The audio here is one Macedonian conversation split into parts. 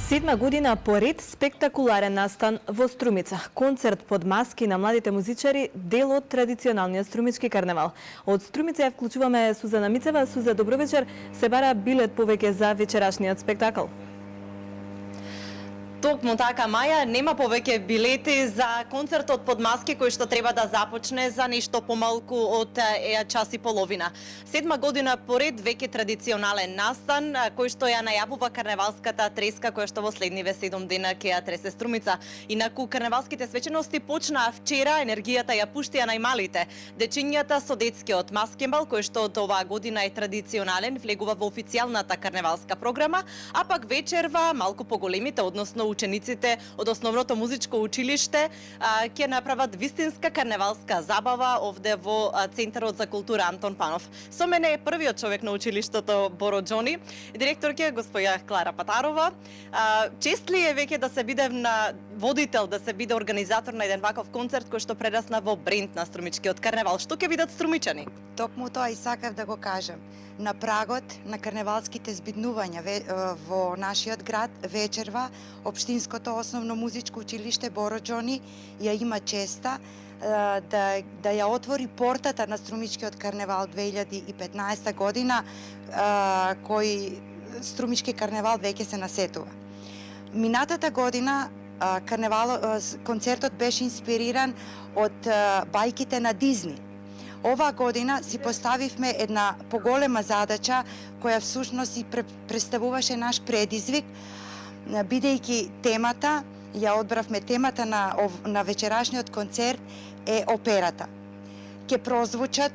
Седма година поред спектакуларен настан во Струмица. Концерт под маски на младите музичари, дел од традиционалниот струмички карневал. Од Струмица ја вклучуваме Сузана Мицева. Суза, добро вечер. Се бара билет повеќе за вечерашниот спектакл. Токму така, Маја, нема повеќе билети за концертот под маски кој што треба да започне за нешто помалку од час и половина. Седма година поред веќе традиционален настан кој што ја најавува карневалската треска која што во следниве 7 дена ќе ја тресе Струмица. Инаку карневалските свечености почнаа вчера, енергијата ја пуштија најмалите. Дечињата со детскиот маскенбал кој што од оваа година е традиционален влегува во официјалната карневалска програма, а пак вечерва малку поголемите, односно учениците од основното музичко училиште ќе направат вистинска карневалска забава овде во Центарот за култура Антон Панов. Со мене е првиот човек на училиштето Боро Џони, директорке госпоја Клара Патарова. Чест ли е веќе да се биде на водител, да се биде организатор на еден ваков концерт кој што прерасна во бренд на струмичкиот карневал? Што ќе видат струмичани? Токму тоа и сакав да го кажам. На прагот на карневалските збиднувања во нашиот град вечерва Општинското основно музичко училиште Боро Џони ја има честа да ја отвори портата на струмичкиот карневал 2015 година, кој струмички карневал веќе се насетува. Минатата година концертот беше инспириран од бајките на Дизни. Оваа година си поставивме една поголема задача која всушност и представуваше наш предизвик, бидејќи темата, ја одбравме темата на вечерашниот концерт е операта. Ќе прозвучат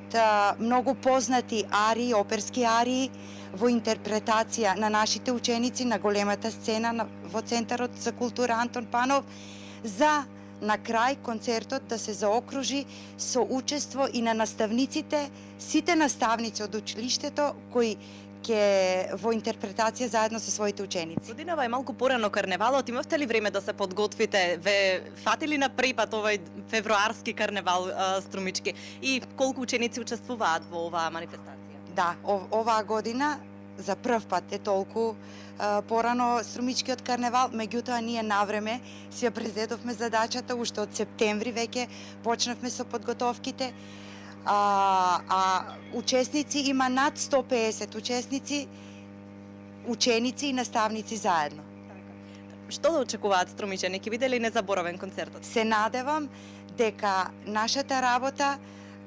многу познати арии, оперски арии во интерпретација на нашите ученици на големата сцена во Центарот за култура Антон Панов, за на крај концертот да се заокружи со учество и на наставниците, сите наставници од училиштето кои ќе во интерпретација заедно со своите ученици. Годинава е малку порано карневалот, имавте ли време да се подготвите? Ве фатили на препат овој февруарски карневал струмички и колку ученици учествуваат во оваа манифестација? Да, оваа година за прв пат е толку порано струмичкиот карневал, меѓутоа ние навреме си ја презедовме задачата, уште од септември веќе почнавме со подготовките. Учесници има над 150 ученици и наставници заедно. Што да очекуваат струмичани? Ќе биде ли незаборавен концертот? Се надевам дека нашата работа,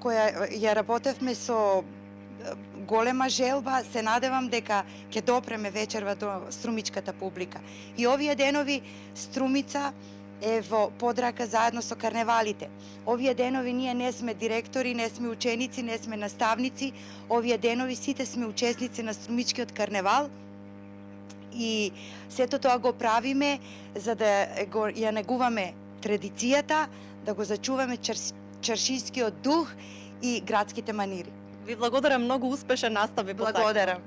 која ја работевме со голема желба, се надевам дека ќе допреме вечерва до струмичката публика. И овие денови Струмица е во подрака заедно со карневалите. Овие денови ние не сме директори, не сме ученици, не сме наставници. Овие денови сите сме учесници на струмичкиот карневал и сето тоа го правиме за да ја негуваме традицијата, да го зачуваме чаршискиот дух и градските манири. Ви благодарам, многу успешен настав ви посакувам. Благодарам.